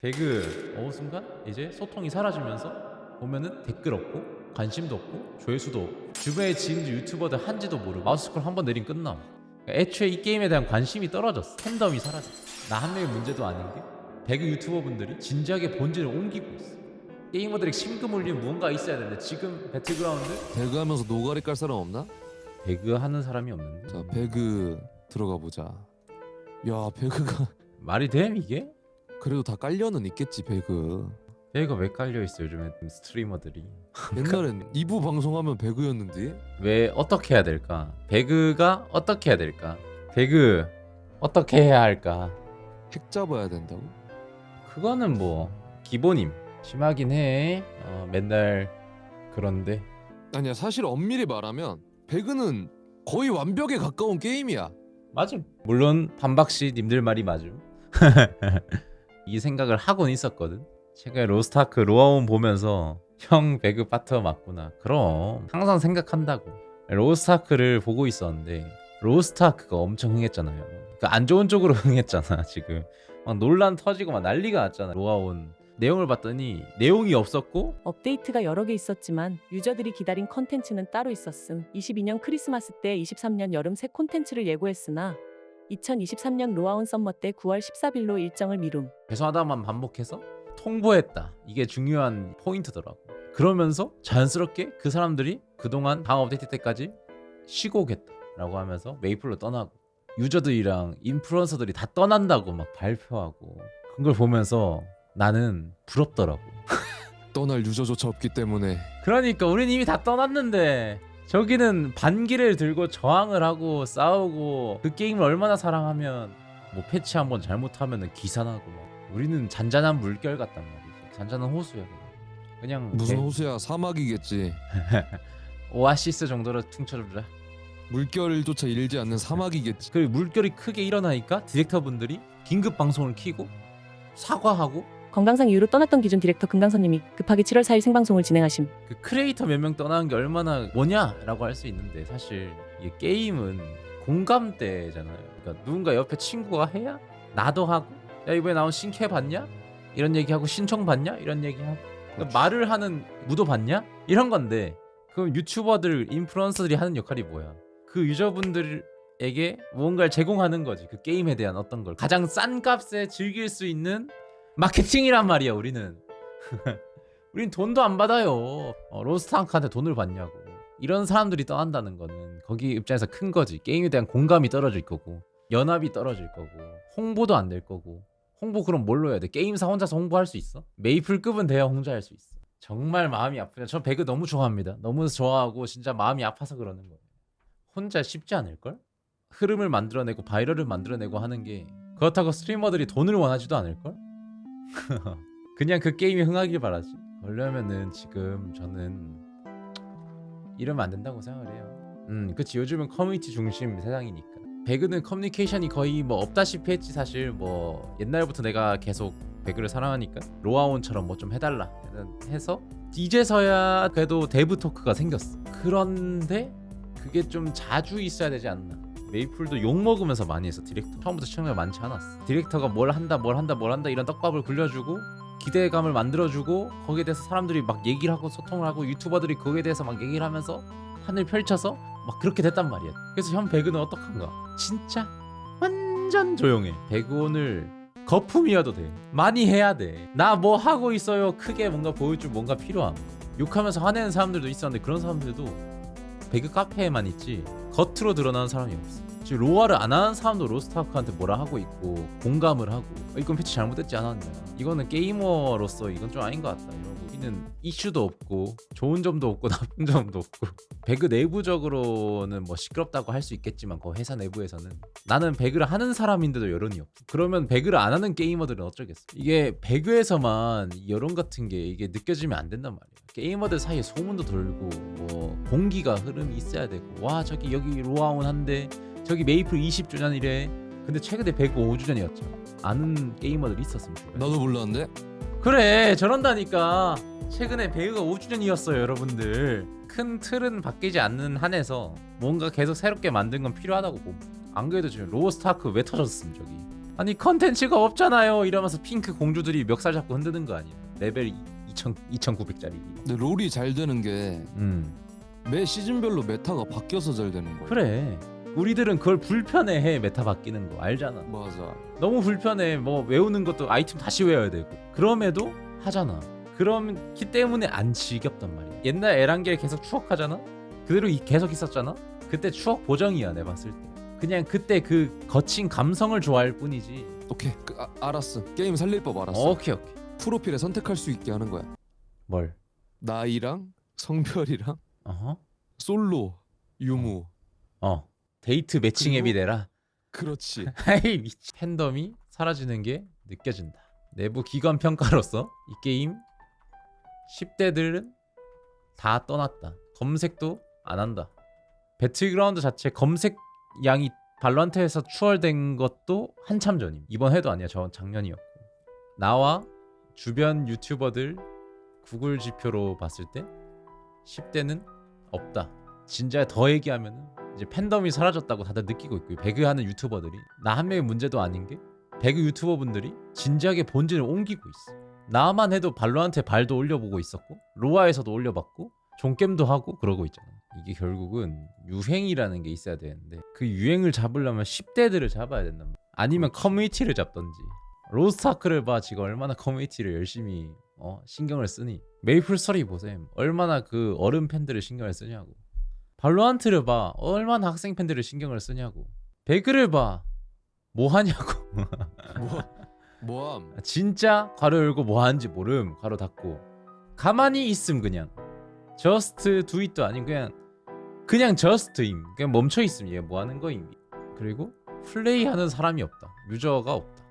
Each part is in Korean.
배그 어느 순간 이제 소통이 사라지면서 보면은 댓글 없고 관심도 없고 조회수도 없고 주변에 지금도 유튜버들 한지도 모르고 마우스 스크롤 한 번 내리면 끝남. 그러니까 애초에 이 게임에 대한 관심이 떨어졌어. 팬덤이 사라졌어. 나 한 명의 문제도 아닌 게 배그 유튜버분들이 진지하게 본질을 옮기고 있어. 게이머들이 심금 울리면 무언가 있어야 되는데 지금 배틀그라운드 배그하면서 노가리 깔 사람 없나? 배그 하는 사람이 없는데. 자, 배그 들어가 보자. 야, 배그가 말이 됨 이게? 그래도 다 깔려는 있겠지, 배그. 배그가 왜 깔려 있어 요즘에 스트리머들이? 옛날엔 2부 방송하면 배그였는데. 왜 어떻게 해야 될까? 배그가 어떻게 해야 될까? 배그 어떻게 해야 할까? 핵 잡아야 된다고? 그거는 뭐 기본임. 심하긴 해. 맨날 그런데 아니야, 사실 엄밀히 말하면 배그는 거의 완벽에 가까운 게임이야. 맞음. 물론 반박시 님들 말이 맞음. 이 생각을 하곤 있었거든. 최근에 로스트아크 로아온 보면서 형 배그 파터 맞구나. 그럼 항상 생각한다고. 로스트아크를 보고 있었는데 로스트아크가 엄청 흥했잖아요. 그러니까 안 좋은 쪽으로 흥했잖아 지금. 막 논란 터지고 막 난리가 났잖아. 로아온 내용을 봤더니 내용이 없었고 업데이트가 여러 개 있었지만 유저들이 기다린 컨텐츠는 따로 있었음. 22년 크리스마스 때 23년 여름 새 콘텐츠를 예고했으나 2023년 로아온 썸머 때 9월 14일로 일정을 미룸. 죄송하다만 반복해서 통보했다. 이게 중요한 포인트더라고. 그러면서 자연스럽게 그 사람들이 그동안 다음 업데이트 때까지 쉬고 오겠다라고 하면서 메이플로 떠나고 유저들이랑 인플루언서들이 다 떠난다고 막 발표하고 그런 걸 보면서 나는 부럽더라고. 떠날 유저조차 없기 때문에. 그러니까 우린 이미 다 떠났는데 저기는 반기를 들고 저항을 하고 싸우고 그 게임을 얼마나 사랑하면 뭐 패치 한번 잘못하면은 기사나고 막. 우리는 잔잔한 물결 같단 말이지. 잔잔한 호수야 그냥 무슨 개- 호수야, 사막이겠지. 오아시스 정도로 퉁쳐주자. 물결조차 일지 않는 사막이겠지. 그 물결이 크게 일어나니까 디렉터분들이 긴급 방송을 켜고 사과하고 건강상 이유로 떠났던 기존 디렉터 금강선님이 급하게 7월 4일 생방송을 진행하심. 그 크리에이터 몇 명 떠나는 게 얼마나 뭐냐라고 할 수 있는데 사실 이게 게임은 공감대잖아요. 그러니까 누군가 옆에 친구가 해야 나도 하고 야 이번에 나온 신캐 봤냐? 이런 얘기하고 신청 봤냐? 이런 얘기하고 그러니까 말을 하는 무도 봤냐? 이런 건데 그럼 유튜버들 인플루언서들이 하는 역할이 뭐야? 그 유저분들에게 무언가를 제공하는 거지. 그 게임에 대한 어떤 걸 가장 싼 값에 즐길 수 있는 마케팅이란 말이야. 우리는 우린 돈도 안 받아요. 로스트아크한테 돈을 받냐고. 이런 사람들이 떠난다는 거는 거기 입장에서 큰 거지. 게임에 대한 공감이 떨어질 거고 연합이 떨어질 거고 홍보도 안 될 거고. 홍보 그럼 뭘로 해야 돼? 게임사 혼자서 홍보할 수 있어? 메이플급은 돼야 홍보할 수 있어. 정말 마음이 아프냐. 저 배그 너무 좋아합니다. 너무 좋아하고 진짜 마음이 아파서 그러는 거예요. 혼자 쉽지 않을걸? 흐름을 만들어내고 바이럴을 만들어내고 하는 게 그렇다고 스트리머들이 돈을 원하지도 않을걸? 그냥 그 게임이 흥하길 바라지. 그러려면은 지금 저는 이러면 안 된다고 생각을 해요. 그치. 요즘은 커뮤니티 중심 세상이니까. 배그는 커뮤니케이션이 거의 뭐 없다시피 했지. 사실 뭐 옛날부터 내가 계속 배그를 사랑하니까 로아온처럼 뭐 좀 해달라 해서 이제서야 그래도 데브 토크가 생겼어. 그런데 그게 좀 자주 있어야 되지 않나. 메이플도 욕 먹으면서 많이 했어. 디렉터 처음부터 시청자가 많지 않았어. 디렉터가 뭘 한다 이런 떡밥을 굴려주고 기대감을 만들어주고 거기에 대해서 사람들이 막 얘기를 하고 소통을 하고 유튜버들이 거기에 대해서 막 얘기를 하면서 판을 펼쳐서 막 그렇게 됐단 말이야. 그래서 현 배그는 어떡한가? 진짜 완전 조용해. 배그 오늘 거품이어도 돼. 많이 해야 돼. 나 뭐 하고 있어요. 크게 뭔가 보여줄 뭔가 필요함. 욕하면서 화내는 사람들도 있었는데 그런 사람들도 배그 카페에만 있지 겉으로 드러나는 사람이 없어. 지금 로아를 안 하는 사람도 로스트아크한테 뭐라 하고 있고 공감을 하고 이건 패치 잘못됐지 않았냐. 이거는 게이머로서 이건 좀 아닌 것 같다 이러고. 우리는 이슈도 없고 좋은 점도 없고 나쁜 점도 없고. 배그 내부적으로는 뭐 시끄럽다고 할 수 있겠지만 그 회사 내부에서는 나는 배그를 하는 사람인데도 여론이 없어. 그러면 배그를 안 하는 게이머들은 어쩌겠어. 이게 배그에서만 여론 같은 게 이게 느껴지면 안 된단 말이야. 게이머들 사이에 소문도 돌고 뭐 공기가 흐름이 있어야 되고 와 저기 여기 로아온 한데 저기 메이플 20주년이래. 근데 최근에 배그 5주년이었죠. 아는 게이머들이 있었으면 좋겠어. 나도 몰랐는데. 그래 저런다니까. 최근에 배그가 5주년이었어요 여러분들. 큰 틀은 바뀌지 않는 한에서 뭔가 계속 새롭게 만든 건 필요하다고 봄. 안 그래도 지금 로스트아크 왜 터졌음 저기. 아니 컨텐츠가 없잖아요 이러면서 핑크 공주들이 멱살 잡고 흔드는 거 아니야. 레벨 2900짜리. 근데 롤이 잘 되는 게 매 시즌별로 메타가 바뀌어서 잘 되는 거야. 그래. 우리들은 그걸 불편해해. 메타 바뀌는 거 알잖아. 맞아. 너무 불편해. 뭐 외우는 것도 아이템 다시 외워야 되고. 그럼에도 하잖아. 그렇기 때문에 안 지겹단 말이야. 옛날 에란겔 계속 추억하잖아. 그대로 계속 있었잖아. 그때 추억 보정이야 내 봤을 때. 그냥 그때 그 거친 감성을 좋아할 뿐이지. 오케이. 알았어. 게임 살릴 법 알았어. 오케이. 프로필에 선택할 수 있게 하는 거야. 뭘? 나이랑 성별이랑 어허. 솔로, 유무. 데이트 매칭 앱이 그리고- 되라. 그렇지. 아이 미치. 팬덤이 사라지는 게 느껴진다. 내부 기관 평가로서 이 게임 10대들은 다 떠났다. 검색도 안 한다. 배틀그라운드 자체 검색 양이 발로란트에서 추월된 것도 한참 전임. 이번 해도 아니야. 저 작년이었고. 나와 주변 유튜버들 구글 지표로 봤을 때 10대는 없다. 진짜 더 얘기하면은 이제 팬덤이 사라졌다고 다들 느끼고 있고, 배그하는 유튜버들이 나 한 명의 문제도 아닌 게 배그 유튜버 분들이 진지하게 본진을 옮기고 있어. 나만 해도 발로한테 발도 올려보고 있었고 로아에서도 올려봤고 종겜도 하고 그러고 있잖아. 이게 결국은 유행이라는 게 있어야 되는데 그 유행을 잡으려면 10대들을 잡아야 된단 말이야. 아니면 커뮤니티를 잡던지. 로스트아크를 봐. 지금 얼마나 커뮤니티를 열심히 신경을 쓰니. 메이플 스토리 보셈. 얼마나 그 어른 팬들을 신경을 쓰냐고. 발로란트를 봐. 얼마나 학생 팬들을 신경을 쓰냐고. 배그를 봐. 뭐 하냐고. 뭐함? 진짜 괄호 열고 뭐 하는지 모름 괄호 닫고. 가만히 있음. 그냥 저스트 두잇도 아닌 그냥 저스트임. 그냥 멈춰 있음. 얘 뭐 하는 거임. 그리고 플레이하는 사람이 없다. 유저가 없다.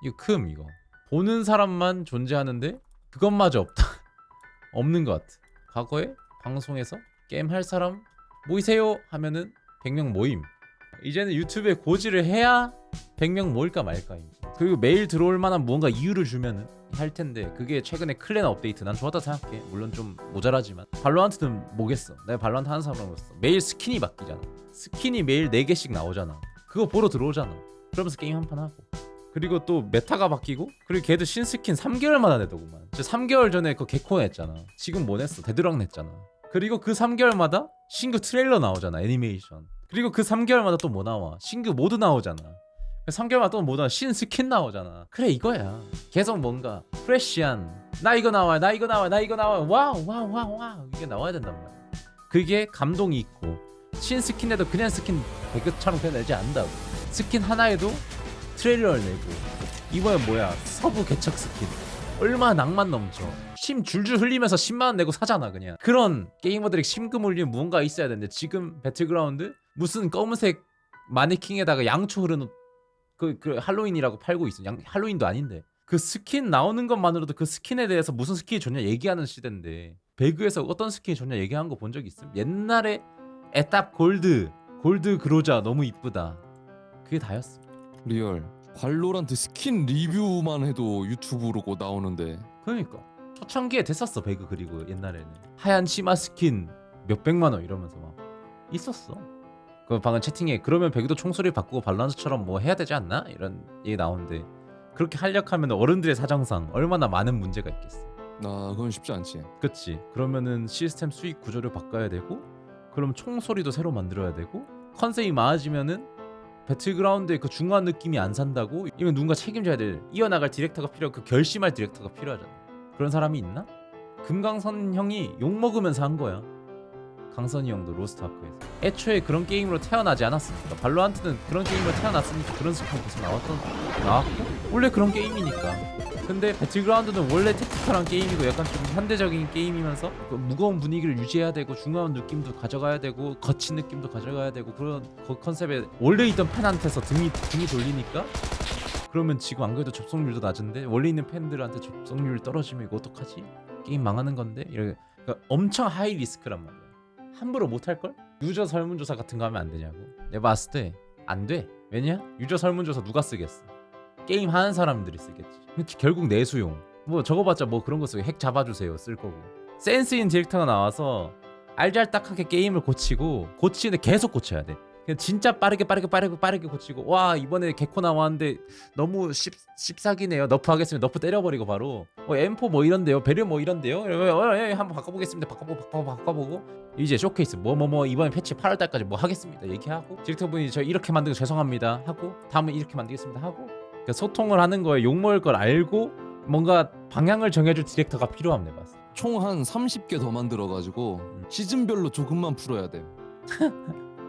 이거 큼. 이거 보는 사람만 존재하는데 그것마저 없다. 없는 것 같아. 과거에 방송에서 게임 할 사람 모이세요 하면은 100명 모임. 이제는 유튜브에 고지를 해야 100명 모일까 말까. 그리고 매일 들어올 만한 무언가 이유를 주면은 할 텐데 그게 최근에 클랜 업데이트 난 좋았다 생각해. 물론 좀 모자라지만 발로란트는 뭐겠어. 내가 발로란트 하는 사람으로서 매일 스킨이 바뀌잖아. 스킨이 매일 4개씩 나오잖아. 그거 보러 들어오잖아. 그러면서 게임 한 판 하고. 그리고 또 메타가 바뀌고, 그리고 걔도 신스킨 3개월마다 내더구만. 3개월 전에 그 개코 냈잖아. 지금 뭐 냈어? 데드락 냈잖아. 그리고 그 3개월마다 신규 트레일러 나오잖아. 애니메이션. 그리고 그 3개월마다 또 뭐 나와? 신규 모드 나오잖아. 3개월마다 또 뭐 나와? 신스킨 나오잖아. 그래 이거야. 계속 뭔가 프레시한 나 이거 나와 나 이거 나와 나 이거 나와 와우 이게 나와야 된단 말이야. 그게 감동이 있고, 신스킨에도 그냥 스킨 배그처럼 그냥 내지 않는다고. 스킨 하나에도 트레일러를 내고. 이번엔 뭐야? 서부 개척 스킨. 얼마나 낭만 넘쳐. 심 줄줄 흘리면서 10만원 내고 사잖아. 그냥 그런 게이머들이 심금 울리는 무언가 있어야 되는데 지금 배틀그라운드 무슨 검은색 마네킹에다가 양초 흐르는 그 할로윈이라고 팔고 있어. 할로윈도 아닌데 그 스킨 나오는 것만으로도 그 스킨에 대해서 무슨 스킨이 좋냐 얘기하는 시대인데, 배그에서 어떤 스킨이 좋냐 얘기한 거 본 적 있음? 옛날에 에탑 골드 그로자 너무 이쁘다. 그게 다였어. 리얼. 발로란트 스킨 리뷰만 해도 유튜브로 나오는데. 그러니까 초창기에 됐었어 배그. 그리고 옛날에는 하얀 치마 스킨 몇백만원 이러면서 막 있었어. 그 방금 채팅에 그러면 배그도 총소리 바꾸고 발란스처럼 뭐 해야 되지 않나? 이런 얘기 나오는데, 그렇게 하려면 어른들의 사정상 얼마나 많은 문제가 있겠어. 그건 쉽지 않지. 그치. 그러면은 시스템 수익 구조를 바꿔야 되고, 그럼 총소리도 새로 만들어야 되고, 컨셉이 많아지면은 배틀그라운드의 그 중간 느낌이 안 산다고. 이건 누군가 책임져야 될, 이어나갈 디렉터가 필요하고 그 결심할 디렉터가 필요하잖아. 그런 사람이 있나? 금강선 형이 욕먹으면서 한 거야. 강선이 형도 로스트아크에서. 애초에 그런 게임으로 태어나지 않았으니까. 발로란트는 그런 게임으로 태어났으니까 그런 스킨 계속 나왔고 원래 그런 게임이니까. 근데 배틀그라운드는 원래 택티컬한 게임이고 약간 좀 현대적인 게임이면서 그 무거운 분위기를 유지해야 되고 중요한 느낌도 가져가야 되고 거친 느낌도 가져가야 되고, 그런 그 컨셉에 원래 있던 팬한테서 등이 돌리니까. 그러면 지금 안 그래도 접속률도 낮은데 원래 있는 팬들한테 접속률 떨어지면 이거 어떡하지? 게임 망하는 건데? 그러니까 엄청 하이 리스크란 말이야. 함부로 못할걸? 유저 설문조사 같은 거 하면 안 되냐고. 내가 봤을 때 안 돼. 왜냐? 유저 설문조사 누가 쓰겠어? 게임 하는 사람들이 쓰겠지. 결국 내수용. 뭐 적어봤자 뭐 그런 거 쓰고 핵 잡아주세요 쓸 거고. 센스인 디렉터가 나와서 알잘딱하게 게임을 고치고, 고치는데 계속 고쳐야 돼. 그냥 진짜 빠르게 고치고 와 이번에 개코 나왔는데 너무 씹사기네요. 너프 하겠습니다. 너프 때려버리고 바로 M4 뭐 이런데요. 배려 뭐 이런데요. 한번 바꿔보겠습니다. 바꿔보고 이제 쇼케이스 뭐 이번에 패치 8월달까지 뭐 하겠습니다. 얘기하고 디렉터분이 저 이렇게 만들고 죄송합니다 하고 다음은 이렇게 만들겠습니다 하고 그러니까 소통을 하는 거에 욕먹을 걸 알고 뭔가 방향을 정해줄 디렉터가 필요합니다. 총 한 30개 더 만들어가지고 시즌별로 조금만 풀어야 돼.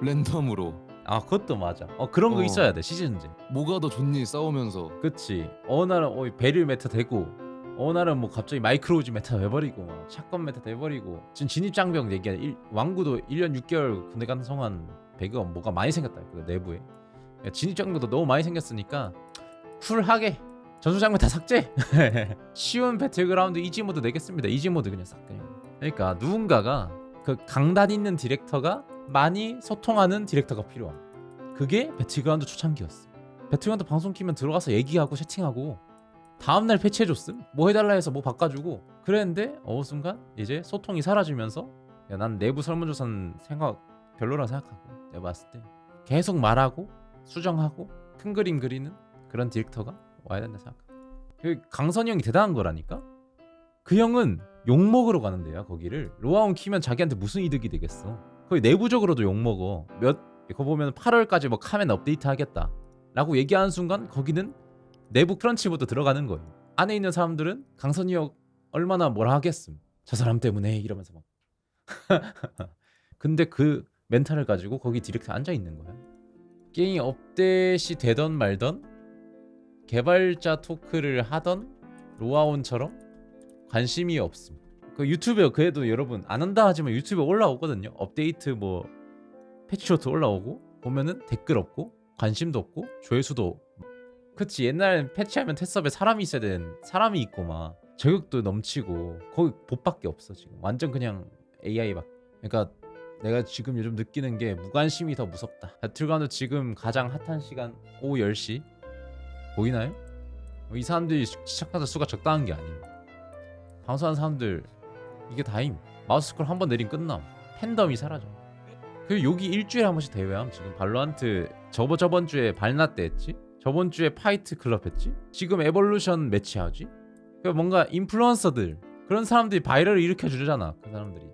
랜덤으로. 아 그것도 맞아. 그런 거 있어야 돼 시즌제. 뭐가 더 좋니 싸우면서. 그치. 어느 날은 베릴 메타 되고 어느 날은 뭐 갑자기 마이크로우즈 메타 돼버리고 샷건 메타 돼버리고 지금 진입장벽 얘기야. 왕구도 1년 6개월 군대 간성한 배그가 뭐가 많이 생겼다 그 내부에. 진입장벽도 너무 많이 생겼으니까 쿨하게 전술장면 다 삭제. 쉬운 배틀그라운드 이지 모드 내겠습니다. 이지 모드 그냥 싹 그냥. 그러니까 누군가가 그 강단 있는 디렉터가 많이 소통하는 디렉터가 필요함. 그게 배틀그라운드 초창기였어. 배틀그라운드 방송 키면 들어가서 얘기하고 채팅하고 다음날 패치해줬음. 뭐 해달라 해서 뭐 바꿔주고 그랬는데 어느 순간 이제 소통이 사라지면서 야, 난 내부 설문조사는 생각 별로라 생각하고 내가 봤을 때 계속 말하고 수정하고 큰 그림 그리는 그런 디렉터가 와야 된다 생각해. 그 강선이 형이 대단한 거라니까. 그 형은 욕먹으러 가는데요. 거기를 로아온 키면 자기한테 무슨 이득이 되겠어. 거의 내부적으로도 욕먹어. 그거 보면 8월까지 뭐 카멘 업데이트 하겠다 라고 얘기하는 순간 거기는 내부 크런치부터 들어가는 거예요. 안에 있는 사람들은 강선이 형 얼마나 뭐라 하겠음. 저 사람 때문에 이러면서 막. 근데 그 멘탈을 가지고 거기 디렉터 앉아 있는 거야. 게임 업데이트 되던 말던 개발자 토크를 하던 로아온처럼 관심이 없음. 그 유튜브에 그래도 여러분 안 한다 하지만 유튜브에 올라오거든요. 업데이트 뭐 패치노트 올라오고 보면은 댓글 없고 관심도 없고 조회수도. 그치 옛날 패치하면 테스업에 사람이 있어야 되는 사람이 있고 막 저격도 넘치고 거기 봇밖에 없어 지금. 완전 그냥 AI밖에. 그러니까 내가 지금 요즘 느끼는 게 무관심이 더 무섭다. 배틀그라운드 지금 가장 핫한 시간 오후 10시 보이나요? 이 사람들이 시청자 수가 적당한 게 아닙니다. 방송하는 사람들 이게 다임. 마우스 스크롤 한 번 내리면 끝남. 팬덤이 사라져. 그리고 여기 일주일에 한 번씩 대회함. 지금 발로란트 저번 주에 발라떼 했지. 저번 주에 파이트 클럽 했지. 지금 에볼루션 매치 하지. 그러니까 뭔가 인플루언서들 그런 사람들이 바이럴을 일으켜 주잖아. 그 사람들이.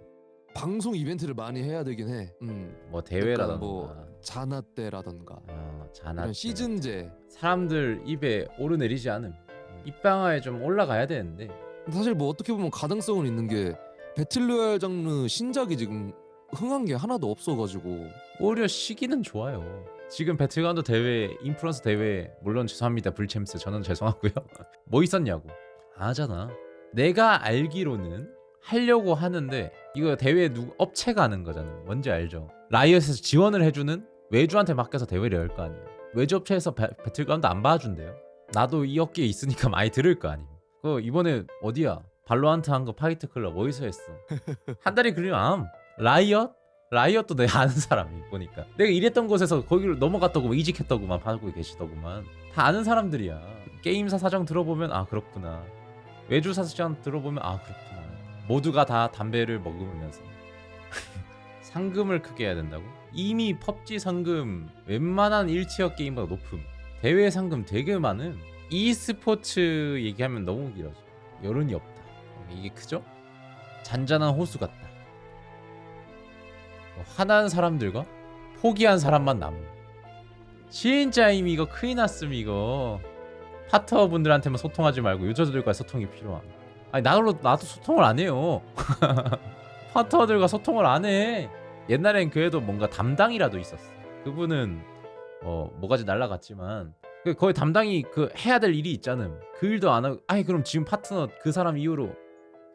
방송 이벤트를 많이 해야 되긴 해. 뭐 대회라던가 뭐 자나 때라던가 자나 이런 시즌제. 사람들 입에 오르내리지 않음. 입방아에 좀 올라가야 되는데 사실 뭐 어떻게 보면 가능성은 있는 게 배틀로얄 장르 신작이 지금 흥한 게 하나도 없어가지고 오히려 시기는 좋아요. 지금 배틀그라운드 대회 인플루언서 대회 물론 죄송합니다 불챔스 저는 죄송하고요. 뭐 있었냐고 안 하잖아. 내가 알기로는 하려고 하는데 이거 대회 업체가 하는 거잖아. 뭔지 알죠? 라이엇에서 지원을 해주는 외주한테 맡겨서 대회를 열 거 아니에요. 외주 업체에서 배틀그라운드 안 봐주는데요. 나도 이 업계에 있으니까 많이 들을 거 아니에요. 그 이번에 어디야? 발로란트 한 거 파이트 클럽 어디서 했어? 한 달이 그리면 암 라이엇도 내가 아는 사람이 보니까 내가 일했던 곳에서 거기로 넘어갔다고만 이직했다고만 하고 계시더구만. 다 아는 사람들이야. 게임사 사정 들어보면 아 그렇구나. 외주사 사정 들어보면 아 그렇구나. 모두가 다 담배를 먹으면서 상금을 크게 해야 된다고? 이미 펍지 상금 웬만한 1티어 게임보다 높음. 대회 상금 되게 많음. e스포츠 얘기하면 너무 길어져. 여론이 없다. 이게 크죠? 잔잔한 호수 같다. 화난 사람들과 포기한 사람만 남음. 진짜 이미 이거 큰일 났음. 이거 파트너분들한테만 소통하지 말고 유저들과 소통이 필요함. 아니 나도 소통을 안 해요. 파트너들과 소통을 안 해. 옛날엔 그래도 뭔가 담당이라도 있었어. 그분은 뭐가지 날라갔지만 거의 담당이 그 해야 될 일이 있잖아. 그 일도 안 하고 아니 그럼 지금 파트너 그 사람 이후로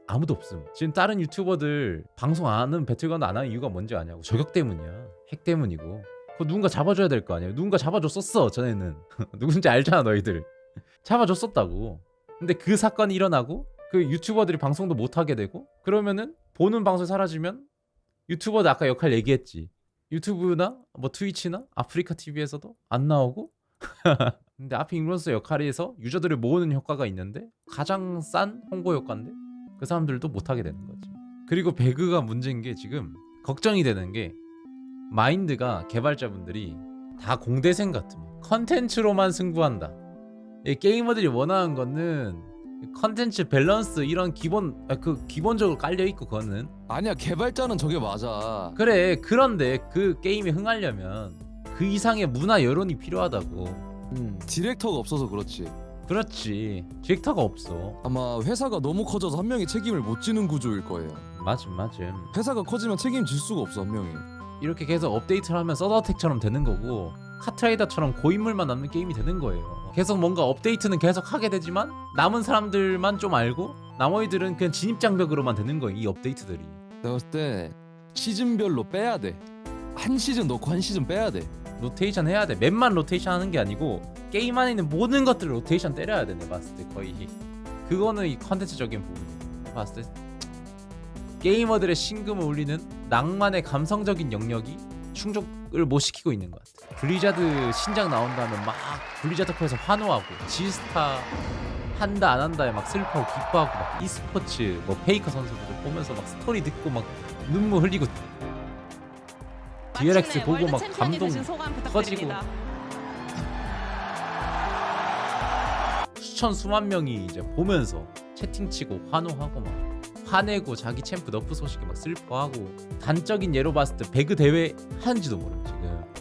아무도 없음. 지금 다른 유튜버들 방송 안 하는 배틀그라운드 안 하는 이유가 뭔지 아냐고. 저격 때문이야. 핵 때문이고. 그거 누군가 잡아줘야 될 거 아니야. 누군가 잡아줬었어 전에는. 누군지 알잖아 너희들. 잡아줬었다고. 근데 그 사건이 일어나고 그 유튜버들이 방송도 못 하게 되고 그러면은 보는 방송이 사라지면 유튜버도 아까 역할 얘기했지. 유튜브나 뭐 트위치나 아프리카 TV에서도 안 나오고. 근데 아프 인플루언서 역할에서 유저들을 모으는 효과가 있는데 가장 싼 홍보 효과인데 그 사람들도 못 하게 되는 거지. 그리고 배그가 문제인 게 지금 걱정이 되는 게 마인드가 개발자분들이 다 공대생 같으면 컨텐츠로만 승부한다. 이 게이머들이 원하는 거는 컨텐츠 밸런스 이런 기본적으로 깔려 있고 그거는 아니야, 개발자는 저게 맞아. 그래. 그런데 그 게임이 흥하려면 그 이상의 문화 여론이 필요하다고. 디렉터가 없어서 그렇지. 그렇지. 디렉터가 없어. 아마 회사가 너무 커져서 한 명이 책임을 못 지는 구조일 거예요. 맞음. 회사가 커지면 책임질 수가 없어, 한 명이. 이렇게 계속 업데이트를 하면 서드어택처럼 되는 거고 카트라이더처럼 고인물만 남는 게임이 되는 거예요. 계속 뭔가 업데이트는 계속 하게 되지만 남은 사람들만 좀 알고 나머지들은 그냥 진입장벽으로만 되는 거예요. 이 업데이트들이. 내가 봤을 때 시즌별로 빼야 돼. 한 시즌 넣고 한 시즌 빼야 돼. 로테이션 해야 돼. 맵만 로테이션 하는 게 아니고 게임 안에 있는 모든 것들을 로테이션 때려야 돼. 내가 봤을 때 거의 그거는 이 컨텐츠적인 부분이야. 내가 봤을 때 게이머들의 심금을 울리는 낭만의 감성적인 영역이 충족을 못 시키고 있는 것 같아. 블리자드 신작 나온다면 막 블리자드 코에서 환호하고 지스타 한다 안 한다에 막 슬퍼하고 기뻐하고 막 e스포츠 뭐 페이커 선수들 보면서 막 스토리 듣고 막 눈물 흘리고 DLX 보고 막 감동 터지고 수천 수만 명이 이제 보면서 채팅치고 환호하고 막 화내고 자기 챔프 너프 소식에 막 슬퍼하고 단적인 예로 봤을 때 배그 대회 하는지도 모르.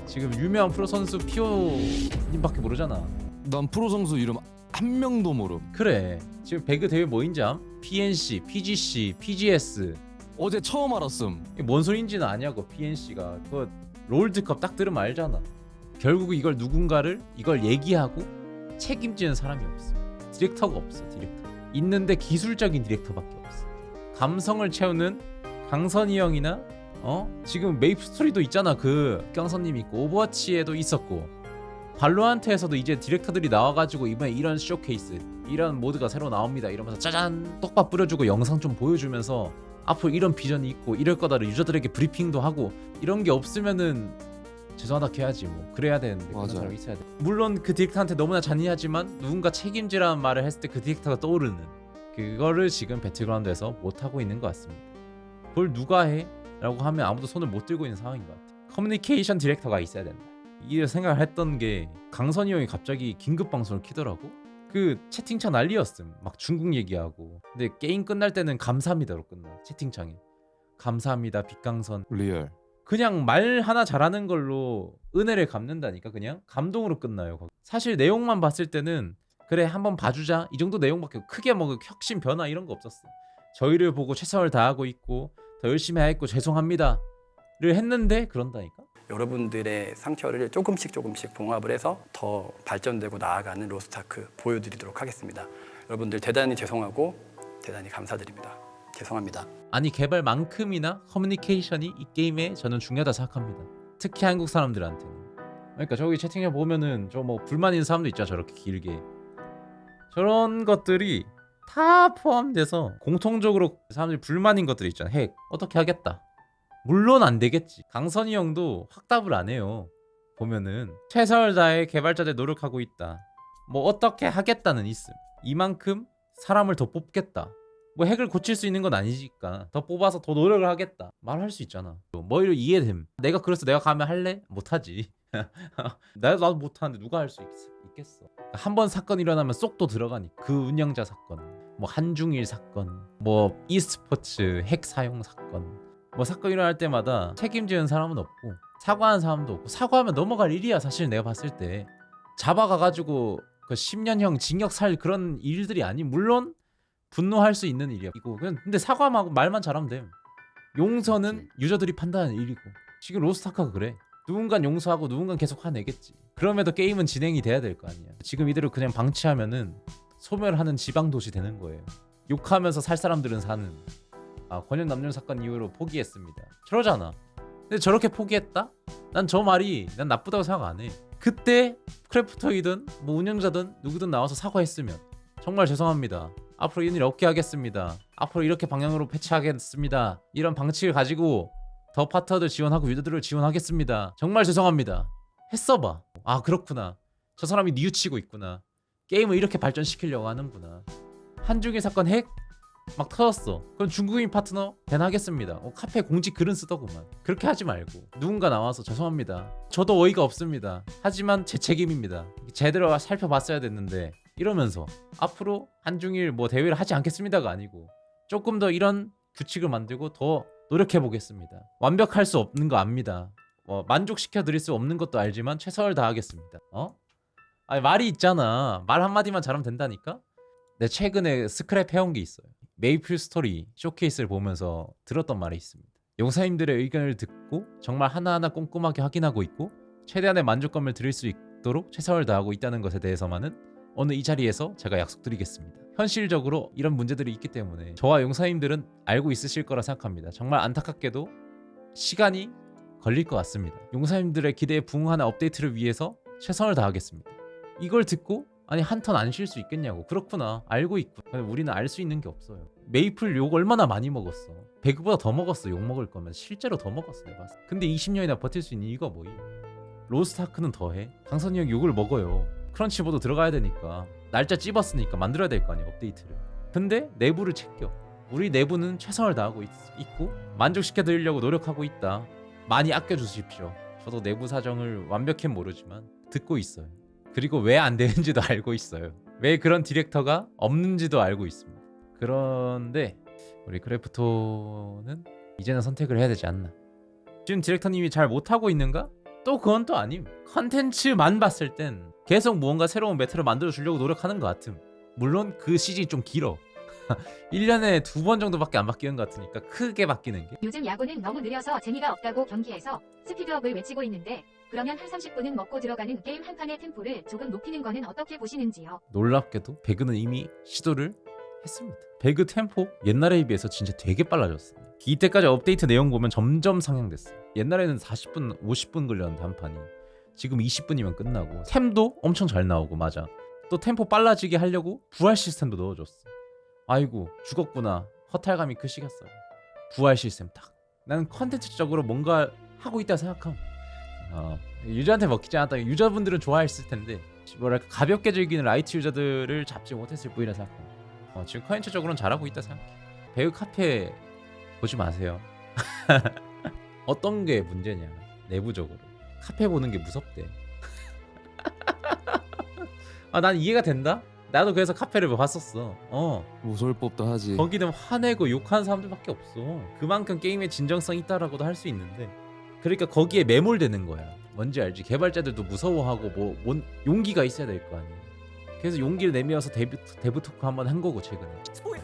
지금 유명한 프로 선수 피오님밖에 모르잖아. 난 프로 선수 이름 한 명도 모름. 그래. 지금 배그 대회 뭐인지 암? PNC, PGC, PGS. 어제 처음 알았음. 이게 뭔 소린지는 아냐고. PNC가 그거 롤드컵 딱 들으면 알잖아. 결국 이걸 누군가를 이걸 얘기하고 책임지는 사람이 없어. 디렉터가 없어. 디렉터. 있는데 기술적인 디렉터밖에 없어. 감성을 채우는 강선이 형이나 지금 메이플 스토리도 있잖아. 그 경선님 있고 오버워치에도 있었고 발로한테에서도 이제 디렉터들이 나와가지고 이번에 이런 쇼케이스 이런 모드가 새로 나옵니다 이러면서 짜잔 떡밥 뿌려주고 영상 좀 보여주면서 앞으로 이런 비전이 있고 이럴 거다를 유저들에게 브리핑도 하고 이런 게 없으면은 죄송하다 해야지 뭐 그래야 되는데 그런 맞아. 사람이 있어야 돼. 물론 그 디렉터한테 너무나 잔인하지만 누군가 책임지라는 말을 했을 때 그 디렉터가 떠오르는 그거를 지금 배틀그라운드에서 못하고 있는 것 같습니다. 그걸 누가 해? 라고 하면 아무도 손을 못 들고 있는 상황인 것 같아. 커뮤니케이션 디렉터가 있어야 된다. 이 생각을 했던 게 강선이 형이 갑자기 긴급 방송을 키더라고. 그 채팅창 난리였음. 막 중국 얘기하고. 근데 게임 끝날 때는 감사합니다로 끝나. 채팅창에 감사합니다 빅강선. 리얼. 그냥 말 하나 잘하는 걸로 은혜를 갚는다니까. 그냥 감동으로 끝나요. 사실 내용만 봤을 때는 그래 한번 봐주자 이 정도 내용밖에 크게 뭐 혁신 변화 이런 거 없었어. 저희를 보고 최선을 다하고 있고 더 열심히 하겠고 죄송합니다를 했는데 그런다니까. 여러분들의 상처를 조금씩 봉합을 해서 더 발전되고 나아가는 로스트아크 보여드리도록 하겠습니다. 여러분들 대단히 죄송하고 대단히 감사드립니다. 죄송합니다. 아니 개발만큼이나 커뮤니케이션이 이 게임에 저는 중요하다 생각합니다. 특히 한국 사람들한테는. 그러니까 저기 채팅창 보면은 저 뭐 불만 있는 사람도 있잖아. 저렇게 길게 저런 것들이 다 포함돼서 공통적으로 사람들이 불만인 것들이 있잖아. 핵 어떻게 하겠다. 물론 안 되겠지. 강선이 형도 확답을 안 해요. 보면은 최선을 다해 개발자들 노력하고 있다. 뭐 어떻게 하겠다는 있음. 이만큼 사람을 더 뽑겠다. 뭐 핵을 고칠 수 있는 건 아니니까 더 뽑아서 더 노력을 하겠다. 말할 수 있잖아. 뭐 이런 이해됨. 내가 그래서 내가 가면 할래? 못하지. 나도 못하는데 누가 할 수 있겠어. 한 번 사건 일어나면 쏙 또 들어가니. 그 운영자 사건, 뭐 한중일 사건, 뭐 e스포츠 핵 사용 사건, 뭐 사건 일어날 때마다 책임지는 사람은 없고 사과하는 사람도 없고 사과하면 넘어갈 일이야. 사실 내가 봤을 때 잡아가가지고 그 10년형 징역 살 그런 일들이 아니. 물론 분노할 수 있는 일이야. 이거 근데 사과하고 말만 잘하면 돼. 용서는 유저들이 판단하는 일이고 지금 로스트아크가 그래. 누군간 용서하고 누군간 계속 화내겠지. 그럼에도 게임은 진행이 돼야 될 거 아니야. 지금 이대로 그냥 방치하면은 소멸하는 지방도시 되는 거예요. 욕하면서 살 사람들은 사는. 권역 남용 사건 이후로 포기했습니다. 저러잖아. 근데 저렇게 포기했다? 난 저 말이 난 나쁘다고 생각 안 해. 그때 크래프터이든 뭐 운영자든 누구든 나와서 사과했으면 정말 죄송합니다. 앞으로 이런 일 없게 하겠습니다. 앞으로 이렇게 방향으로 패치하겠습니다. 이런 방식을 가지고 더 파트너들 지원하고 유저들을 지원하겠습니다. 정말 죄송합니다. 했어봐. 그렇구나. 저 사람이 뉘우치고 있구나. 게임을 이렇게 발전시키려고 하는구나. 한중일 사건 핵? 막 터졌어. 그럼 중국인 파트너 대나하겠습니다. 카페 공지 글은 쓰더구만. 그렇게 하지 말고 누군가 나와서 죄송합니다. 저도 어이가 없습니다. 하지만 제 책임입니다. 제대로 살펴봤어야 됐는데 이러면서 앞으로 한중일 뭐 대회를 하지 않겠습니다가 아니고 조금 더 이런 규칙을 만들고 더 노력해 보겠습니다. 완벽할 수 없는 거 압니다. 만족시켜 드릴 수 없는 것도 알지만 최선을 다하겠습니다. 아니 말이 있잖아. 말 한마디만 잘하면 된다니까. 내 최근에 스크랩 해온 게 있어요. 메이플 스토리 쇼케이스를 보면서 들었던 말이 있습니다. 용사님들의 의견을 듣고 정말 하나하나 꼼꼼하게 확인하고 있고 최대한의 만족감을 드릴 수 있도록 최선을 다하고 있다는 것에 대해서만은 오늘 이 자리에서 제가 약속드리겠습니다. 현실적으로 이런 문제들이 있기 때문에 저와 용사님들은 알고 있으실 거라 생각합니다. 정말 안타깝게도 시간이 걸릴 것 같습니다. 용사님들의 기대에 부응하는 업데이트를 위해서 최선을 다하겠습니다. 이걸 듣고 아니 한 턴 안 쉴 수 있겠냐고. 그렇구나. 알고 있고. 우리는 알 수 있는 게 없어요. 메이플 욕 얼마나 많이 먹었어. 배그보다 더 먹었어. 욕 먹을 거면 실제로 더 먹었어. 내가 봤을 때. 근데 20년이나 버틸 수 있는 이유가 뭐예요? 로스트아크는 더해. 강선이 형 욕을 먹어요. 크런치보도 들어가야 되니까. 날짜 찝었으니까 만들어야 될 거 아니야 업데이트를. 근데 내부를 챙겨. 우리 내부는 최선을 다하고 있고 만족시켜 드리려고 노력하고 있다. 많이 아껴주십시오. 저도 내부 사정을 완벽히 모르지만 듣고 있어요. 그리고 왜 안 되는지도 알고 있어요. 왜 그런 디렉터가 없는지도 알고 있습니다. 그런데 우리 크래프토는 이제는 선택을 해야 되지 않나. 지금 디렉터님이 잘 못하고 있는가? 또 그건 또 아님. 컨텐츠만 봤을 땐 계속 무언가 새로운 메타를 만들어 주려고 노력하는 것 같음. 물론 그 시즌이 좀 길어. 1년에 2번 정도밖에 안 바뀌는 것 같으니까 크게 바뀌는 게. 요즘 야구는 너무 느려서 재미가 없다고 경기에서 스피드업을 외치고 있는데 그러면 한 30분은 먹고 들어가는 게임 한 판의 템포를 조금 높이는 거는 어떻게 보시는지요? 놀랍게도 배그는 이미 시도를 했습니다. 배그 템포 옛날에 비해서 진짜 되게 빨라졌어요. 이때까지 업데이트 내용 보면 점점 상향됐어요. 옛날에는 40분, 50분 걸렸는데 한 판이 지금 20분이면 끝나고 템도 엄청 잘 나오고 맞아. 또 템포 빨라지게 하려고 부활 시스템도 넣어줬어. 아이고 죽었구나. 허탈감이 크시겠어요. 부활 시스템 딱. 나는 컨텐츠적으로 뭔가 하고 있다 생각함. 유저한테 먹히지 않았다. 유저분들은 좋아했을 텐데 뭐랄까 가볍게 즐기는 라이트 유저들을 잡지 못했을 뿐이라 생각합니다. 지금 컨텐츠적으로는 잘하고 있다 생각해. 배우 카페 보지 마세요. 어떤 게 문제냐 내부적으로 카페 보는 게 무섭대. 난 이해가 된다. 나도 그래서 카페를 봤었어. 무서울 법도 하지. 거기는 화내고 욕하는 사람들밖에 없어. 그만큼 게임의 진정성이 있다라고도 할 수 있는데 그러니까 거기에 매몰되는 거야. 뭔지 알지? 개발자들도 무서워하고 뭐 용기가 있어야 될 거 아니야. 그래서 용기를 내밀어서 데브 토크 한번 한 거고 최근에.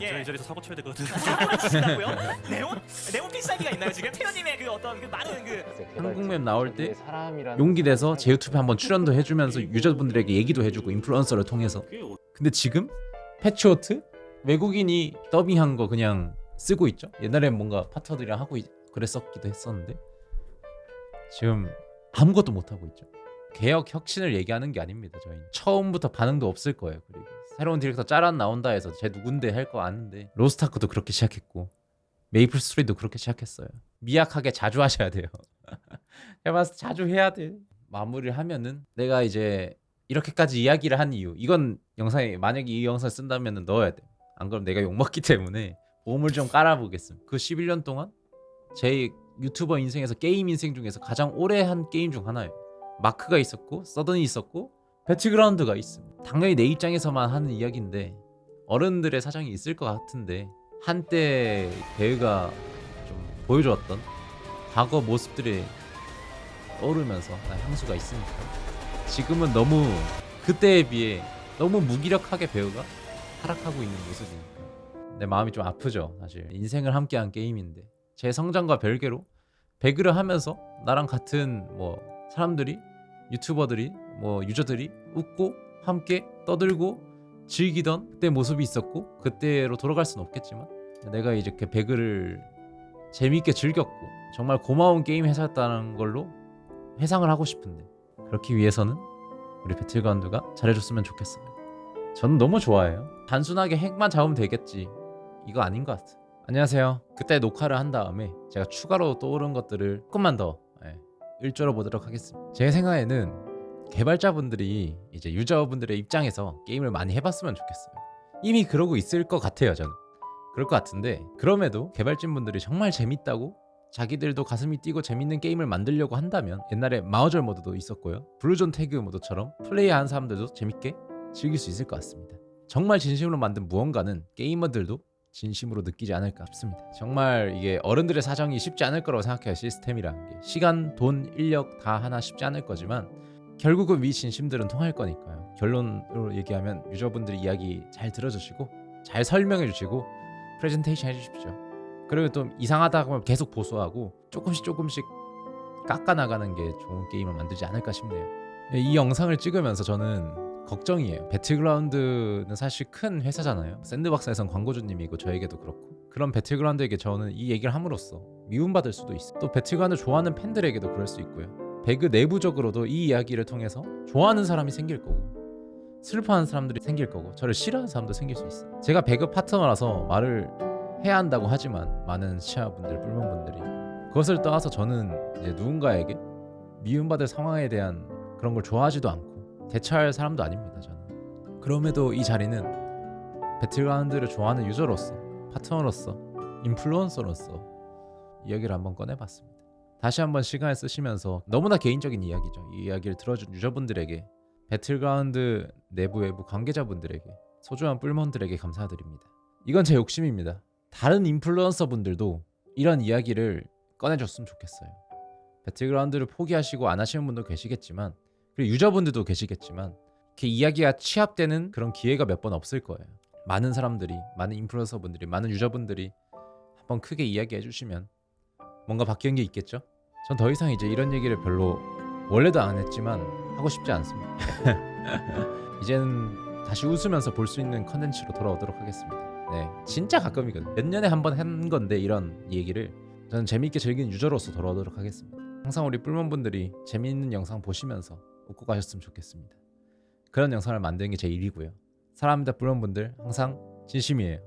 저희 저리서 사고 쳐야 되거든. 사고치시라고요? 네온 필살기가 있나요 지금? 태연님의 그 어떤 그 많은 그 한국맵 나올 때 용기 내서 제 유튜브에 한번 출연도 해주면서 유저분들에게 얘기도 해주고 인플루언서를 통해서. 근데 지금 패치워트 외국인이 더빙한 거 그냥 쓰고 있죠. 옛날엔 뭔가 파트너들이랑 하고 그랬었기도 했었는데 지금 아무것도 못 하고 있죠. 개혁 혁신을 얘기하는 게 아닙니다. 저희는 처음부터 반응도 없을 거예요. 그리고 새로운 디렉터 짜란 나온다 해서 쟤 누군데 할 거 아는데 로스트아크도 그렇게 시작했고 메이플 스토리도 그렇게 시작했어요. 미약하게 자주 하셔야 돼요. 제가 봤을 때 자주 해야 돼. 마무리를 하면은 내가 이제 이렇게까지 이야기를 한 이유 이건 영상에 만약에 이 영상을 쓴다면 넣어야 돼. 안 그럼 내가 욕먹기 때문에 보험을 좀 깔아보겠습니다. 그 11년 동안 제 유튜버 인생에서 게임 인생 중에서 가장 오래 한 게임 중 하나예요. 마크가 있었고 서든이 있었고 배틀그라운드가 있습니다. 당연히 내 입장에서만 하는 이야기인데 어른들의 사정이 있을 것 같은데 한때 배우가 좀 보여주었던 과거 모습들이 떠오르면서 향수가 있으니까 지금은 너무 그때에 비해 너무 무기력하게 배우가 하락하고 있는 모습이니까 내 마음이 좀 아프죠. 사실 인생을 함께한 게임인데 제 성장과 별개로 배그를 하면서 나랑 같은 뭐 사람들이 유튜버들이 뭐 유저들이 웃고 함께 떠들고 즐기던 그때 모습이 있었고 그때로 돌아갈 수는 없겠지만 내가 이렇게 배그를 재미있게 즐겼고 정말 고마운 게임 회사였다는 걸로 회상을 하고 싶은데 그렇기 위해서는 우리 배틀그라운드가 잘해줬으면 좋겠어요. 저는 너무 좋아해요. 단순하게 핵만 잡으면 되겠지 이거 아닌 것 같아. 안녕하세요. 그때 녹화를 한 다음에 제가 추가로 떠오른 것들을 조금만 더 일조로 보도록 하겠습니다. 제 생각에는 개발자분들이 이제 유저분들의 입장에서 게임을 많이 해봤으면 좋겠어요. 이미 그러고 있을 것 같아요. 저는 그럴 것 같은데 그럼에도 개발진분들이 정말 재밌다고 자기들도 가슴이 뛰고 재밌는 게임을 만들려고 한다면 옛날에 마우절 모드도 있었고요. 블루존 태그 모드처럼 플레이하는 사람들도 재밌게 즐길 수 있을 것 같습니다. 정말 진심으로 만든 무언가는 게이머들도 진심으로 느끼지 않을까 싶습니다. 정말 이게 어른들의 사정이 쉽지 않을 거라고 생각해요. 시스템이라는 게 시간, 돈, 인력 다 하나 쉽지 않을 거지만 결국은 위 진심들은 통할 거니까요. 결론으로 얘기하면 유저분들이 이야기 잘 들어주시고 잘 설명해 주시고 프레젠테이션 해주십시오. 그리고 또 이상하다고 하면 계속 보수하고 조금씩 깎아나가는 게 좋은 게임을 만들지 않을까 싶네요. 이 영상을 찍으면서 저는 걱정이에요. 배틀그라운드는 사실 큰 회사잖아요. 샌드박스에선 광고주님이고 저에게도 그렇고 그런 배틀그라운드에게 저는 이 얘기를 함으로써 미움받을 수도 있어요. 또 배틀그라운드 좋아하는 팬들에게도 그럴 수 있고요. 배그 내부적으로도 이 이야기를 통해서 좋아하는 사람이 생길 거고 슬퍼하는 사람들이 생길 거고 저를 싫어하는 사람도 생길 수 있어요. 제가 배그 파트너라서 말을 해야 한다고 하지만 많은 시청자분들, 뿔몬분들이 그것을 떠나서 저는 이제 누군가에게 미움받을 상황에 대한 그런 걸 좋아하지도 않고 대처할 사람도 아닙니다. 저는. 그럼에도 이 자리는 배틀그라운드를 좋아하는 유저로서, 파트너로서, 인플루언서로서 이야기를 한번 꺼내봤습니다. 다시 한번 시간을 쓰시면서 너무나 개인적인 이야기죠. 이 이야기를 들어준 유저분들에게, 배틀그라운드 내부 외부 관계자분들에게, 소중한 뿔몬들에게 감사드립니다. 이건 제 욕심입니다. 다른 인플루언서 분들도 이런 이야기를 꺼내줬으면 좋겠어요. 배틀그라운드를 포기하시고 안 하시는 분도 계시겠지만 그리고 유저분들도 계시겠지만 이렇게 이야기가 취합되는 그런 기회가 몇 번 없을 거예요. 많은 사람들이, 많은 인플루언서 분들이, 많은 유저분들이 한번 크게 이야기해 주시면 뭔가 바뀌는 게 있겠죠? 전 더 이상 이제 이런 얘기를 별로 원래도 안 했지만 하고 싶지 않습니다. 이제는 다시 웃으면서 볼 수 있는 컨텐츠로 돌아오도록 하겠습니다. 네, 진짜 가끔이거든요. 몇 년에 한 번 한 건데 이런 얘기를 저는 재미있게 즐기는 유저로서 돌아오도록 하겠습니다. 항상 우리 뿔몬분들이 재미있는 영상 보시면서 웃고 가셨으면 좋겠습니다. 그런 영상을 만드는 게 제 일이고요. 사랑합니다 뿔몬분들. 항상 진심이에요.